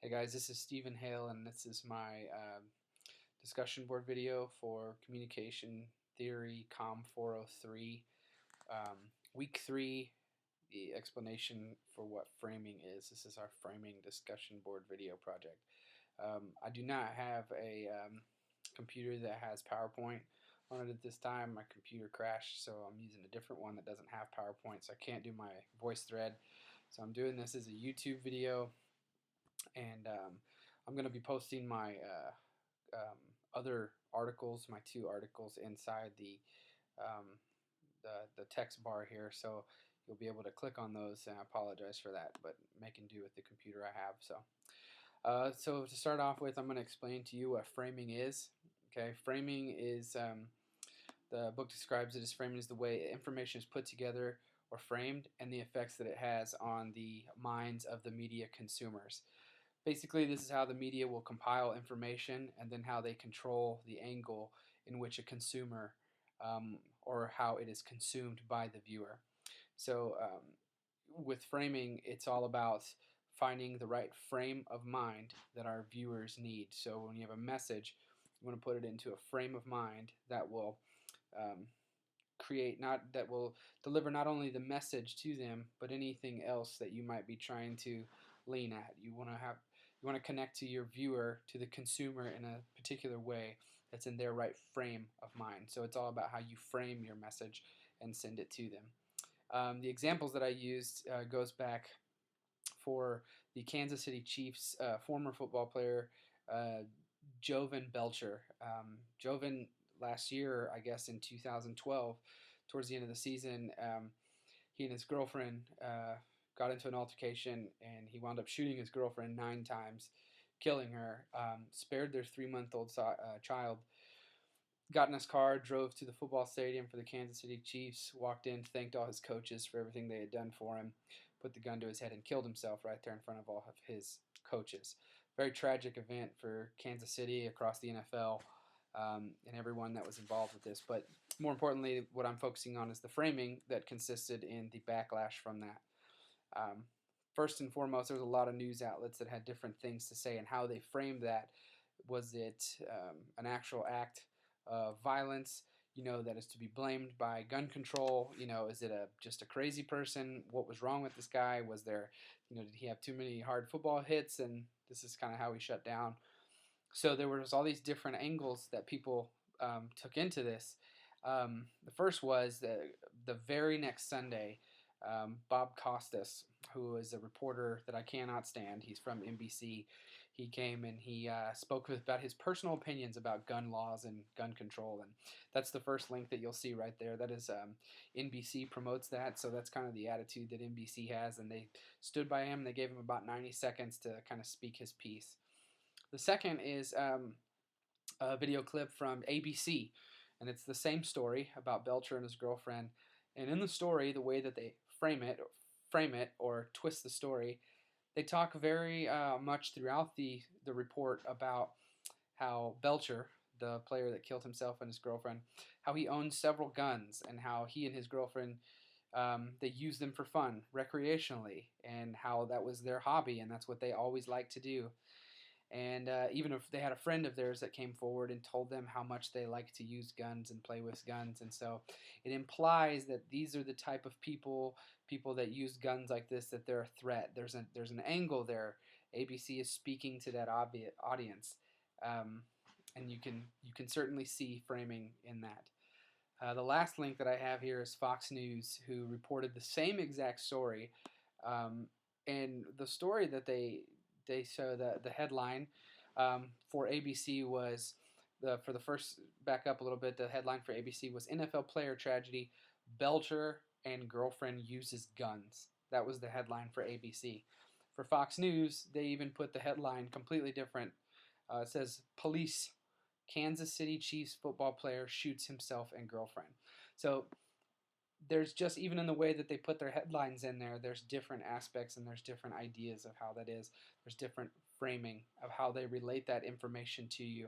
Hey guys, this is Stephen Hale, and this is my discussion board video for Communication Theory Comm 403. Week 3, the explanation for what framing is. This is our framing discussion board video project. I do not have a computer that has PowerPoint on it at this time. My computer crashed, so I'm using a different one that doesn't have PowerPoint, so I can't do my voice thread. So I'm doing this as a YouTube video, and I'm going to be posting my other articles, my 2 articles inside um, the text bar here, so you'll be able to click on those. And I apologize for that, but making do with the computer I have. So to start off with, I'm going to explain to you what framing is. Okay, framing is the book describes it as framing is the way information is put together or framed and the effects that it has on the minds of the media consumers. Basically, this is how the media will compile information and then how they control the angle in which a consumer or how it is consumed by the viewer. So, with framing, it's all about finding the right frame of mind that our viewers need. So, when you have a message, you want to put it into a frame of mind that will um, that will deliver not only the message to them, but anything else that you might be trying to lean at. You want to connect to your viewer, to the consumer, in a particular way that's in their right frame of mind. So it's all about how you frame your message and send it to them. The examples that I used goes back for the Kansas City Chiefs former football player uh, Jovan Belcher. Jovan last year, I guess in 2012, towards the end of the season, he and his girlfriend got into an altercation, and he wound up shooting his girlfriend 9 times, killing her. Spared their 3-month-old child. Got in his car, drove to the football stadium for the Kansas City Chiefs, walked in, thanked all his coaches for everything they had done for him, put the gun to his head, and killed himself right there in front of all of his coaches. Very tragic event for Kansas City, across the NFL, and everyone that was involved with this. But more importantly, what I'm focusing on is the framing that consisted in the backlash from that. Um, First and foremost, there was a lot of news outlets that had different things to say, and how they framed that. Was it an actual act of violence, that is to be blamed by gun control? Is it just a crazy person? What was wrong with this guy? Was there, did he have too many hard football hits, and this is kind of how he shut down? So there was all these different angles that people took into this. The first was the very next Sunday, Bob Costas, who is a reporter that I cannot stand. He's from NBC. He came and he spoke about his personal opinions about gun laws and gun control, and that's the first link that you'll see right there. That is NBC promotes that, so that's kind of the attitude that NBC has, and they stood by him. They gave him about 90 seconds to kind of speak his piece. The second is a video clip from ABC, and it's the same story about Belcher and his girlfriend. And in the story, the way that they frame it, or twist the story, they talk very much throughout the report about how Belcher, the player that killed himself and his girlfriend, how he owns several guns, and how he and his girlfriend they use them for fun, recreationally, and how that was their hobby, and that's what they always like to do. And even if they had a friend of theirs that came forward and told them how much they like to use guns and play with guns. And so it implies that these are the type of people that use guns like this, that they're a threat. There's an angle there. ABC is speaking to that audience, and you can certainly see framing in that. The last link that I have here is Fox News, who reported the same exact story, and the story that they show, the headline for ABC was for the first, back up a little bit. The headline for ABC was NFL player tragedy, Belcher and girlfriend uses guns. That was the headline for ABC. For Fox News, they even put the headline completely different. It says police, Kansas City Chiefs football player shoots himself and girlfriend. So there's just, even in the way that they put their headlines in there, there's different aspects and there's different ideas of how that is. There's different framing of how they relate that information to you.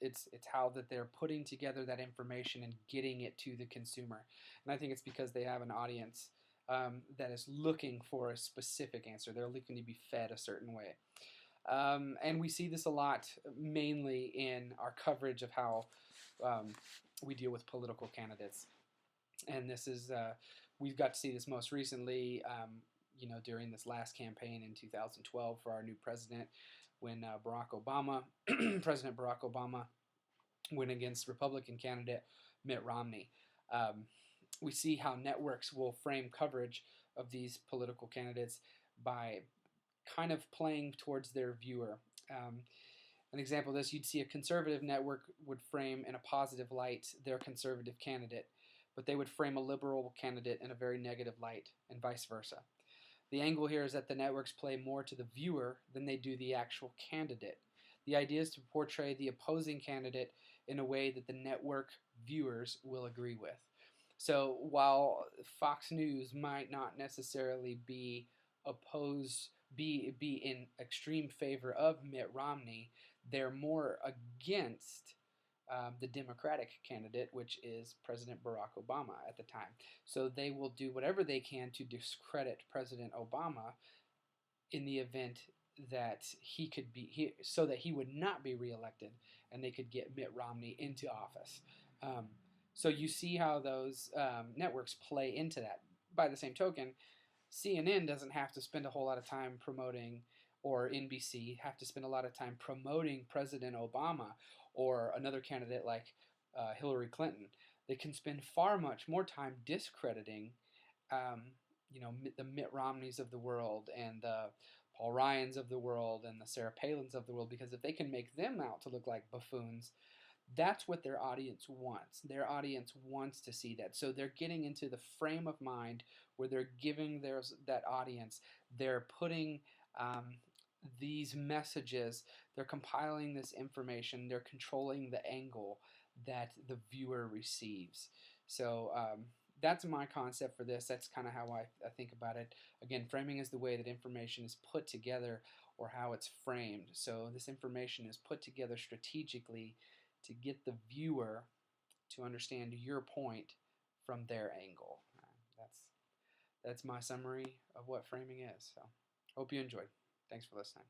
It's how that they're putting together that information and getting it to the consumer. And I think it's because they have an audience that is looking for a specific answer. They're looking to be fed a certain way. And we see this a lot, mainly in our coverage of how we deal with political candidates. And this is, we've got to see this most recently, during this last campaign in 2012 for our new president, when President Barack Obama, went against Republican candidate Mitt Romney. We see how networks will frame coverage of these political candidates by kind of playing towards their viewer. An example of this, you'd see a conservative network would frame in a positive light their conservative candidate, but they would frame a liberal candidate in a very negative light, and vice versa. The angle here is that the networks play more to the viewer than they do the actual candidate. The idea is to portray the opposing candidate in a way that the network viewers will agree with. So while Fox News might not necessarily be in extreme favor of Mitt Romney, they're more against the Democratic candidate, which is President Barack Obama at the time. So they will do whatever they can to discredit President Obama in the event that so that he would not be reelected, and they could get Mitt Romney into office. So you see how those networks play into that. By the same token, CNN doesn't have to spend a whole lot of time promoting, or NBC have to spend a lot of time promoting President Obama or another candidate like Hillary Clinton. They can spend far much more time discrediting, the Mitt Romneys of the world and the Paul Ryans of the world and the Sarah Palins of the world, because if they can make them out to look like buffoons, that's what their audience wants. Their audience wants to see that. So they're getting into the frame of mind where they're giving that audience, they're putting these messages, they're compiling this information, they're controlling the angle that the viewer receives. So that's my concept for this. That's kind of how I think about it. Again, framing is the way that information is put together, or how it's framed. So this information is put together strategically to get the viewer to understand your point from their angle. That's my summary of what framing is. So hope you enjoyed. Thanks for listening.